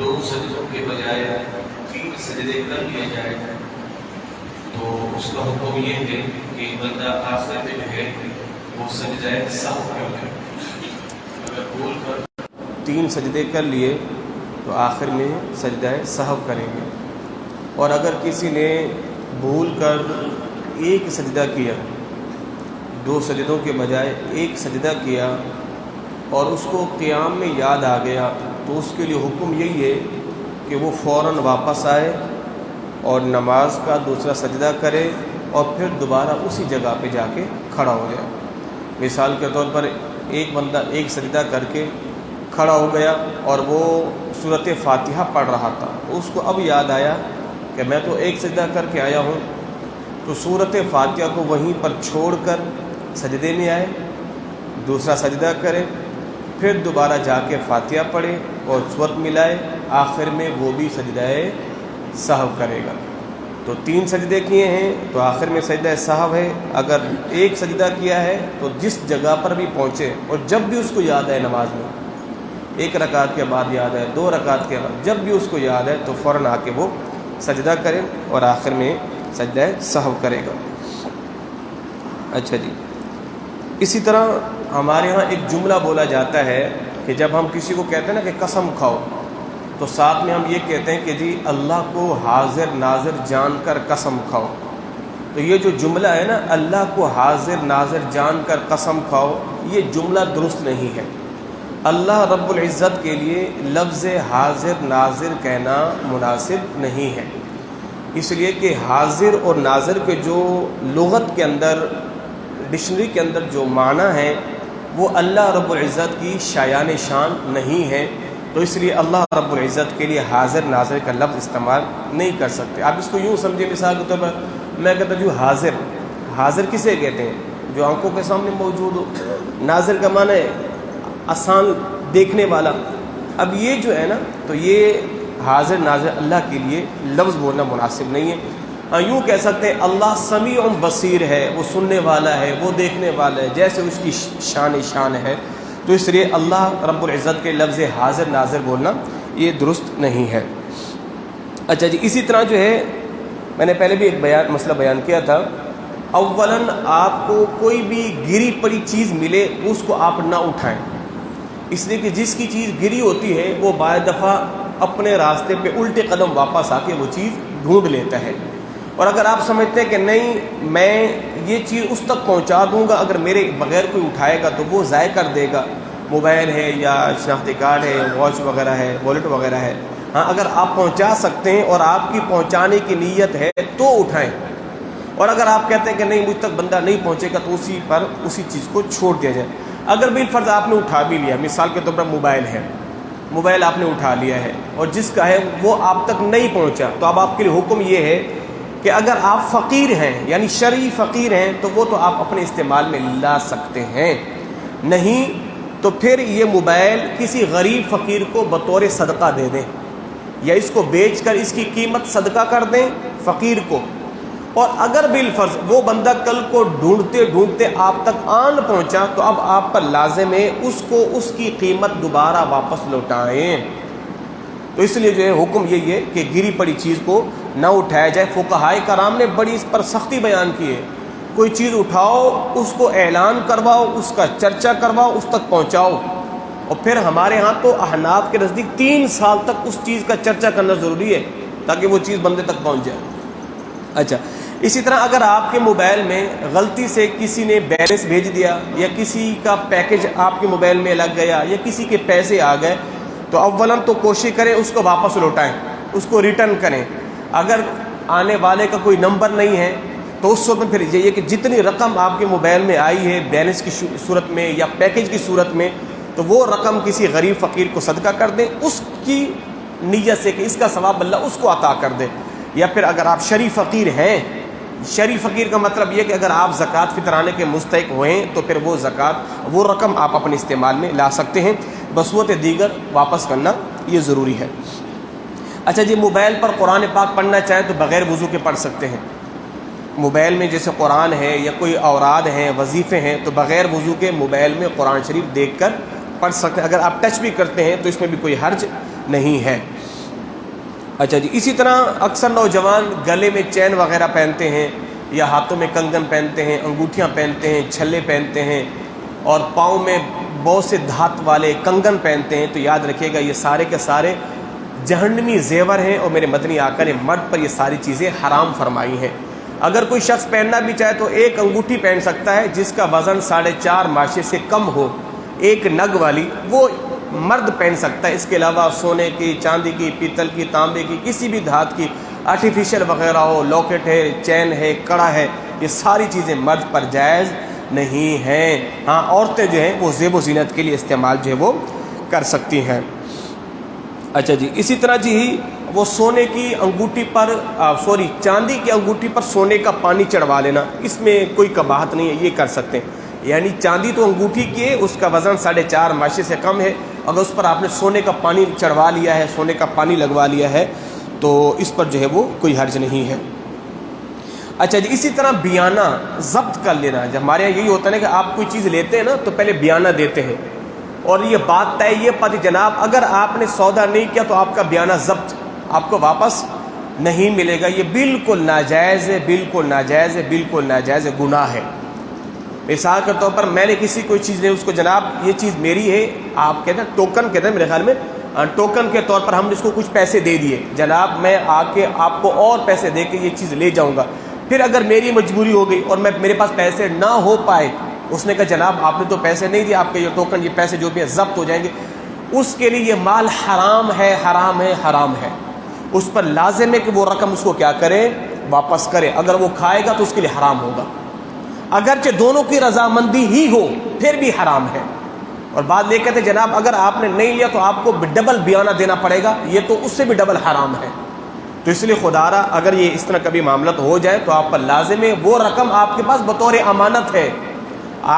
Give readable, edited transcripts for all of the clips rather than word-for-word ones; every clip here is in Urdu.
2 سجدوں کے بجائے 3 سجدے کر لیے جائے تو اس کا حکم یہ ہے کہ بندہ آخر میں جو ہے وہ سجدہ سہو کرے. اگر بھول کر 3 سجدے کر لیے تو آخر میں سجدہ سہو کریں گے. اور اگر کسی نے بھول کر 1 سجدہ کیا، 2 سجدوں کے بجائے 1 سجدہ کیا اور اس کو قیام میں یاد آ گیا تو اس کے لیے حکم یہی ہے کہ وہ فوراً واپس آئے اور نماز کا دوسرا سجدہ کرے اور پھر دوبارہ اسی جگہ پہ جا کے کھڑا ہو جائے. مثال کے طور پر ایک بندہ 1 سجدہ کر کے کھڑا ہو گیا اور وہ سورۃ فاتحہ پڑھ رہا تھا، اس کو اب یاد آیا کہ میں تو 1 سجدہ کر کے آیا ہوں، تو سورۃ فاتحہ کو وہیں پر چھوڑ کر سجدے میں آئے، دوسرا سجدہ کرے، پھر دوبارہ جا کے فاتحہ پڑھے اور سورت ملائے، آخر میں وہ بھی سجدہ سہو کرے گا. تو 3 سجدے کیے ہیں تو آخر میں سجدہ سہو ہے. اگر 1 سجدہ کیا ہے تو جس جگہ پر بھی پہنچے اور جب بھی اس کو یاد ہے نماز میں، 1 رکعت کے بعد یاد ہے، 2 رکعت کے بعد، جب بھی اس کو یاد ہے تو فوراً آ کے وہ سجدہ کرے اور آخر میں سجدہ سہو کرے گا. اچھا جی، اسی طرح ہمارے ہاں ایک جملہ بولا جاتا ہے کہ جب ہم کسی کو کہتے ہیں نا کہ قسم کھاؤ، تو ساتھ میں ہم یہ کہتے ہیں کہ جی اللہ کو حاضر ناظر جان کر قسم کھاؤ. تو یہ جو جملہ ہے نا، اللہ کو حاضر ناظر جان کر قسم کھاؤ، یہ جملہ درست نہیں ہے. اللہ رب العزت کے لیے لفظ حاضر ناظر کہنا مناسب نہیں ہے، اس لیے کہ حاضر اور ناظر کے جو لغت کے اندر، ڈکشنری کے اندر جو معنی ہے وہ اللہ رب العزت کی شایان شان نہیں ہے. تو اس لیے اللہ رب العزت کے لیے حاضر ناظر کا لفظ استعمال نہیں کر سکتے. آپ اس کو یوں سمجھیں، مثال کے طور پر میں کہتا ہوں حاضر، حاضر کسے کہتے ہیں؟ جو آنکھوں کے سامنے موجود ہو. ناظر کا معنی ہے آسان دیکھنے والا. اب یہ جو ہے نا، تو یہ حاضر ناظر اللہ کے لیے لفظ بولنا مناسب نہیں ہے. یوں کہہ سکتے ہیں اللہ سمیع بصیر ہے، وہ سننے والا ہے، وہ دیکھنے والا ہے، جیسے اس کی شان ہے. تو اس لیے اللہ رب العزت کے لفظ حاضر ناظر بولنا یہ درست نہیں ہے. اچھا جی، اسی طرح جو ہے میں نے پہلے بھی ایک مسئلہ بیان کیا تھا. اولاً آپ کو کوئی بھی گری پڑی چیز ملے اس کو آپ نہ اٹھائیں، اس لیے کہ جس کی چیز گری ہوتی ہے وہ بعض دفعہ اپنے راستے پہ الٹے قدم واپس آ کے وہ چیز ڈھونڈ لیتا ہے. اور اگر آپ سمجھتے ہیں کہ نہیں میں یہ چیز اس تک پہنچا دوں گا، اگر میرے بغیر کوئی اٹھائے گا تو وہ ضائع کر دے گا، موبائل ہے یا شناختی کارڈ ہے، واچ وغیرہ ہے، والیٹ وغیرہ ہے، ہاں اگر آپ پہنچا سکتے ہیں اور آپ کی پہنچانے کی نیت ہے تو اٹھائیں. اور اگر آپ کہتے ہیں کہ نہیں مجھ تک بندہ نہیں پہنچے گا تو اسی چیز کو چھوڑ دیا جائے. اگر بالفرض آپ نے اٹھا بھی لیا، مثال کے طور پر موبائل ہے، موبائل آپ نے اٹھا لیا ہے اور جس کا ہے وہ آپ تک نہیں پہنچا، تو اب آپ کے لیے حکم یہ ہے کہ اگر آپ فقیر ہیں یعنی شرعی فقیر ہیں تو وہ تو آپ اپنے استعمال میں لا سکتے ہیں، نہیں تو پھر یہ موبائل کسی غریب فقیر کو بطور صدقہ دے دیں یا اس کو بیچ کر اس کی قیمت صدقہ کر دیں فقیر کو. اور اگر بالفرض وہ بندہ کل کو ڈھونڈتے ڈھونڈتے آپ تک آن پہنچا تو اب آپ پر لازم ہے اس کو اس کی قیمت دوبارہ واپس لوٹائیں. تو اس لیے جو ہے حکم یہی ہے کہ گری پڑی چیز کو نہ اٹھایا جائے. فقہائے کرام نے بڑی اس پر سختی بیان کی ہے. کوئی چیز اٹھاؤ، اس کو اعلان کرواؤ، اس کا چرچا کرواؤ، اس تک پہنچاؤ. اور پھر ہمارے ہاں تو احناف کے نزدیک 3 سال تک اس چیز کا چرچا کرنا ضروری ہے تاکہ وہ چیز بندے تک پہنچ جائے. اچھا، اسی طرح اگر آپ کے موبائل میں غلطی سے کسی نے بیلنس بھیج دیا یا کسی کا پیکج آپ کے موبائل میں لگ گیا یا کسی کے پیسے آ گئے تو اولاً تو کوشش کریں اس کو واپس لوٹائیں، اس کو ریٹرن کریں. اگر آنے والے کا کوئی نمبر نہیں ہے تو اس وقت پھر یہ کہ جتنی رقم آپ کے موبائل میں آئی ہے بیلنس کی صورت میں یا پیکج کی صورت میں تو وہ رقم کسی غریب فقیر کو صدقہ کر دیں اس کی نیت سے کہ اس کا ثواب اللہ اس کو عطا کر دے. یا پھر اگر آپ شریف فقیر ہیں، شریف فقیر کا مطلب یہ کہ اگر آپ زکوٰۃ فطرانے کے مستحق ہوئے تو پھر وہ زکوٰۃ وہ رقم آپ اپنے استعمال میں لا سکتے ہیں. بصورت دیگر واپس کرنا یہ ضروری ہے. اچھا جی، موبائل پر قرآن پاک پڑھنا چاہیں تو بغیر وضو کے پڑھ سکتے ہیں. موبائل میں جیسے قرآن ہے یا کوئی اوراد ہیں، وظیفے ہیں، تو بغیر وضو کے موبائل میں قرآن شریف دیکھ کر پڑھ سکتے ہیں. اگر آپ ٹچ بھی کرتے ہیں تو اس میں بھی کوئی حرج نہیں ہے. اچھا جی، اسی طرح اکثر نوجوان گلے میں چین وغیرہ پہنتے ہیں یا ہاتھوں میں کنگن پہنتے ہیں، انگوٹھیاں پہنتے ہیں، چھلے پہنتے ہیں اور پاؤں میں بہت سے دھات والے کنگن پہنتے ہیں، تو یاد رکھیے گا یہ سارے کے سارے جہنمی زیور ہیں، اور میرے مدنی آقا نے مرد پر یہ ساری چیزیں حرام فرمائی ہیں۔ اگر کوئی شخص پہننا بھی چاہے تو ایک انگوٹھی پہن سکتا ہے جس کا وزن 4.5 ماشے سے کم ہو، ایک نگ والی، وہ مرد پہن سکتا ہے۔ اس کے علاوہ سونے کی، چاندی کی، پیتل کی، تانبے کی، کسی بھی دھات کی آرٹیفیشل وغیرہ ہو، لاکٹ ہے، چین ہے، کڑا ہے، یہ ساری چیزیں مرد پر جائز نہیں ہیں۔ ہاں، عورتیں جو ہیں وہ زیب و زینت کے لیے استعمال جو ہے وہ کر سکتی ہیں۔ اچھا جی، اسی طرح جی وہ سونے کی انگوٹھی پر چاندی کی انگوٹھی پر سونے کا پانی چڑھوا لینا، اس میں کوئی قباحت نہیں ہے، یہ کر سکتے ہیں۔ یعنی چاندی تو انگوٹھی کی ہے، اس کا وزن 4.5 ماشے سے کم ہے، اگر اس پر آپ نے سونے کا پانی چڑھوا لیا ہے، سونے کا پانی لگوا لیا ہے تو اس پر جو ہے وہ کوئی حرج نہیں ہے۔ اچھا جی، اسی طرح بیانہ ضبط کر لینا، جب ہمارے یہاں یہی ہوتا ہے نا کہ آپ کوئی چیز لیتے ہیں نا تو پہلے بیانہ دیتے ہیں، اور یہ بات طے یہ پاتی جناب اگر آپ نے سودا نہیں کیا تو آپ کا بیانہ ضبط آپ کو واپس نہیں ملے گا، یہ بالکل ناجائز ہے، بالکل ناجائز ہے، بالکل ناجائز ہے، گناہ ہے۔ مثال کے طور پر میں نے کسی کوئی چیز نہیں، اس کو جناب یہ چیز میری ہے، آپ کہتے ہیں ٹوکن کہتے ہیں میرے خیال میں، ٹوکن کے طور پر ہم نے اس کو کچھ پیسے دے دیے، جناب میں آ کے آپ کو اور پیسے دے کے یہ چیز لے جاؤں گا، پھر اگر میری مجبوری ہو گئی اور میرے پاس پیسے نہ ہو پائے، اس نے کہا جناب آپ نے تو پیسے نہیں دیے، آپ کے یہ ٹوکن، یہ پیسے جو بھی ہیں ضبط ہو جائیں گے، اس کے لیے یہ مال حرام ہے، حرام ہے، حرام ہے، اس پر لازم ہے کہ وہ رقم اس کو کیا کرے، واپس کرے، اگر وہ کھائے گا تو اس کے لیے حرام ہوگا، اگرچہ دونوں کی رضامندی ہی ہو پھر بھی حرام ہے۔ اور بعد یہ کہتے ہیں جناب اگر آپ نے نہیں لیا تو آپ کو ڈبل بیانہ دینا پڑے گا، یہ تو اس سے بھی ڈبل حرام ہے۔ تو اس لیے خدا را اگر یہ اس طرح کبھی معاملات ہو جائے تو آپ پر لازم ہے وہ رقم آپ کے پاس بطور امانت ہے،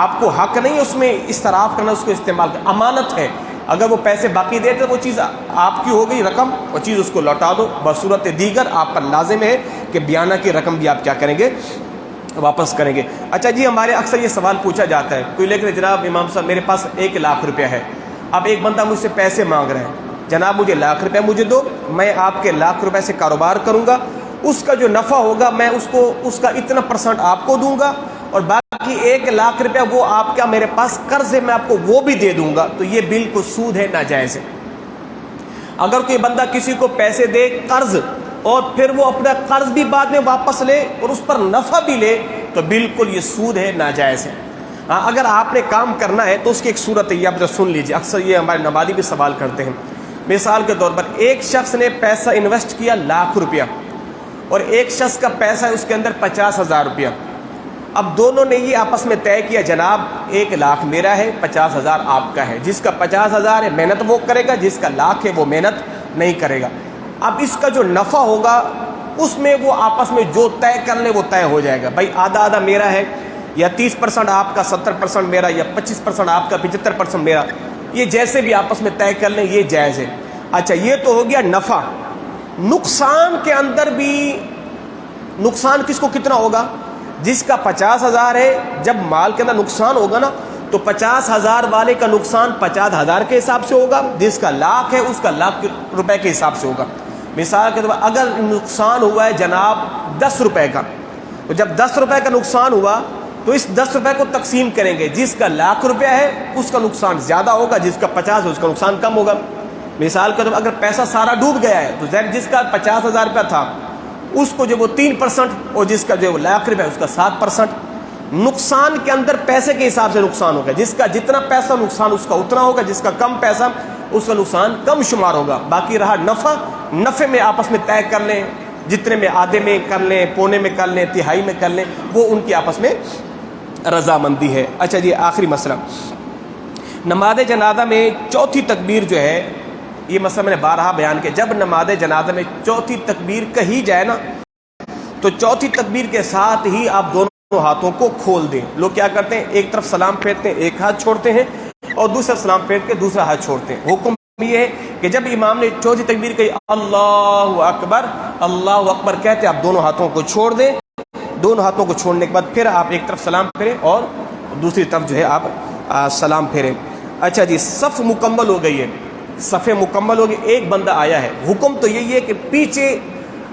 آپ کو حق نہیں اس میں اسراف کرنا، اس کو استعمال کرنا، امانت ہے، اگر وہ پیسے باقی دیتے وہ چیز آپ کی ہو گئی رقم، وہ چیز اس کو لوٹا دو، بصورت دیگر آپ پر لازم ہے کہ بیانہ کی رقم بھی آپ کیا کریں گے، واپس کریں گے۔ اچھا جی، ہمارے اکثر یہ سوال پوچھا جاتا ہے، کوئی لے کے جناب امام صاحب میرے پاس 1,00,000 روپیہ ہے، اب ایک بندہ مجھ سے پیسے مانگ رہا ہے، جناب مجھے 1,00,000 روپیہ مجھے دو، میں آپ کے 1,00,000 روپے سے کاروبار کروں گا، اس کا جو نفع ہوگا میں اس کا اتنا % آپ کو دوں گا، اور باقی 1,00,000 روپیہ وہ آپ کا میرے پاس قرض ہے میں آپ کو وہ بھی دے دوں گا، تو یہ بالکل سود ہے، ناجائز ہے۔ اگر کوئی بندہ کسی کو پیسے دے قرض اور پھر وہ اپنا قرض بھی بعد میں واپس لے اور اس پر نفع بھی لے تو بالکل یہ سود ہے، ناجائز ہے۔ ہاں، اگر آپ نے کام کرنا ہے تو اس کی ایک صورت ہے، یہ آپ سن لیجیے، اکثر یہ ہمارے نمازی بھی سوال کرتے ہیں۔ مثال کے طور پر ایک شخص نے پیسہ انویسٹ کیا 1,00,000 روپیہ اور ایک شخص کا پیسہ ہے اس کے اندر 50,000 روپیہ، اب دونوں نے یہ آپس میں طے کیا جناب 1,00,000 میرا ہے، 50,000 آپ کا ہے، جس کا 50,000 ہے محنت وہ کرے گا، جس کا 1,00,000 ہے وہ محنت نہیں کرے گا۔ اب اس کا جو نفع ہوگا اس میں وہ آپس میں جو طے کر لے وہ طے ہو جائے گا، بھائی آدھا آدھا میرا ہے، یا 30% آپ کا، 70% میرا، یا 25% آپ کا، 75% میرا، یہ جیسے بھی آپس میں طے کر لیں یہ جائز ہے۔ اچھا، یہ تو ہو گیا نفع۔ نقصان کے اندر بھی نقصان کس کو کتنا ہوگا؟ جس کا 50,000 ہے، جب مال کے اندر نقصان ہوگا نا تو 50,000 والے کا نقصان 50,000 کے حساب سے ہوگا، جس کا 1,00,000 ہے اس کا 1,00,000 روپے کے حساب سے ہوگا۔ مثال کے طور پر اگر نقصان ہوا ہے جناب 10 روپے کا، تو جب 10 روپے کا نقصان ہوا تو اس 10 روپے کو تقسیم کریں گے، جس کا 1,00,000 روپیہ ہے اس کا نقصان زیادہ ہوگا، جس کا 50 ہے اس کا نقصان کم ہوگا۔ مثال کے طور پر اگر پیسہ سارا ڈوب گیا ہے تو ظاہر جس کا 50,000 روپیہ تھا اس کو جو وہ 3% اور جس کا جو 1,00,000 روپیہ اس کا 7%۔ نقصان کے اندر پیسے کے حساب سے نقصان ہوگا، جس کا جتنا پیسہ نقصان اس کا اتنا ہوگا، جس کا کم پیسہ اس کا نقصان کم شمار ہوگا۔ باقی رہا نفع میں آپس میں طے کر لیں، جتنے میں آدھے میں کر لیں، پونے میں کر لیں، تہائی میں کر لیں، وہ ان کی آپس میں رضامندی ہے۔ اچھا جی، آخری مسئلہ، نماز جنازہ میں چوتھی تکبیر جو ہے، یہ مسئلہ میں نے بارہا بیان کیا، جب نماز جنازہ میں چوتھی تکبیر کہی جائے نا تو چوتھی تکبیر کے ساتھ ہی آپ دونوں ہاتھوں کو کھول دیں۔ لوگ کیا کرتے ہیں، ایک طرف سلام پھیرتے ہیں، ایک ہاتھ چھوڑتے ہیں، اور دوسرا سلام پھیر کے دوسرا ہاتھ چھوڑتے ہیں۔ حکم یہ ہے کہ جب امام نے چوتھی تکبیر کہی اللہ اکبر، اللہ اکبر کہتے آپ دونوں ہاتھوں کو چھوڑ دیں، دونوں ہاتھوں کو چھوڑنے کے بعد پھر آپ ایک طرف سلام پھیریں اور دوسری طرف جو ہے آپ سلام پھیریں۔ اچھا جی، صف مکمل ہو گئی ہے، صفیں مکمل ہوگی، ایک بندہ آیا ہے، حکم تو یہی ہے کہ پیچھے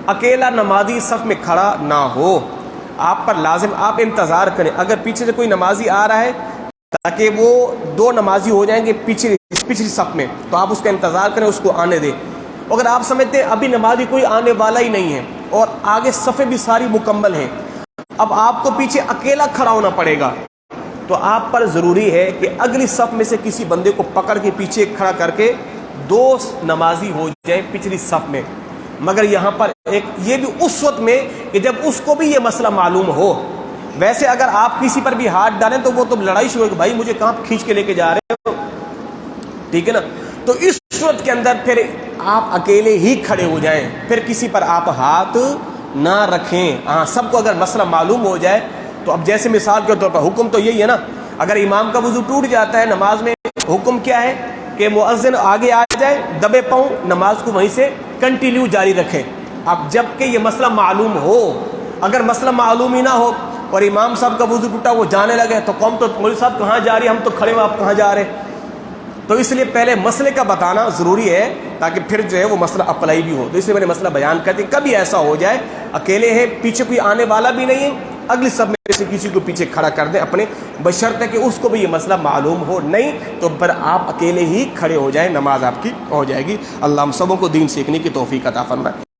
اکیلا نمازی صف میں کھڑا نہ ہو، آپ پر لازم آپ انتظار کریں۔ اگر پیچھے سے کوئی نمازی آ رہا ہے تاکہ وہ دو نمازی ہو جائیں گے پچھلی صف میں، تو آپ اس کا انتظار کریں، اس کو آنے دیں۔ اگر آپ سمجھتے ہیں ابھی نمازی کوئی آنے والا ہی نہیں ہے اور آگے صفیں بھی ساری مکمل ہیں، اب آپ کو پیچھے اکیلا کھڑا ہونا پڑے گا، تو آپ پر ضروری ہے کہ اگلی صف میں سے کسی بندے کو پکڑ کے پیچھے کھڑا کر کے دو نمازی ہو جائیں پچھلی صف میں۔ مگر یہاں پر ایک یہ بھی اس وقت میں کہ جب اس کو بھی یہ مسئلہ معلوم ہو۔ ویسے اگر آپ کسی پر بھی ہاتھ ڈالیں تو وہ تو لڑائی شروع ہوگی، بھائی مجھے کہاں کھینچ کے لے کے جا رہے ہو، ٹھیک ہے نا؟ تو اس صورت کے اندر پھر آپ اکیلے ہی کھڑے ہو جائیں، پھر کسی پر آپ ہاتھ نہ رکھیں۔ ہاں سب کو اگر مسئلہ معلوم ہو جائے تو اب جیسے مثال کے طور پر حکم تو یہی ہے نا، اگر امام کا وضو ٹوٹ جاتا ہے نماز میں، حکم کیا ہے کہ مؤذن آگے آ جائے، دبے پاؤں نماز کو وہیں سے کنٹینیو جاری رکھیں۔ اب جب کہ یہ مسئلہ معلوم ہو، اگر مسئلہ معلوم ہی نہ ہو اور امام صاحب کا وضو ٹوٹا وہ جانے لگے تو قوم تو مولوی صاحب کہاں جا رہی ہے، ہم تو کھڑے ہوئے آپ کہاں جا رہے ہیں؟ تو اس لیے پہلے مسئلے کا بتانا ضروری ہے تاکہ پھر جو ہے وہ مسئلہ اپلائی بھی ہو۔ تو اس لیے میں نے مسئلہ بیان کر دیا، کبھی ایسا ہو جائے اکیلے ہیں، پیچھے کوئی آنے والا بھی نہیں ہے، اگلی سب میں سے کسی کو پیچھے کھڑا کر دیں اپنے، بشرط ہے کہ اس کو بھی یہ مسئلہ معلوم ہو، نہیں تو پھر آپ اکیلے ہی کھڑے ہو جائیں، نماز آپ کی ہو جائے گی۔ اللہ ہم سبوں کو دین سیکھنے کی توفیق عطا فرمائے۔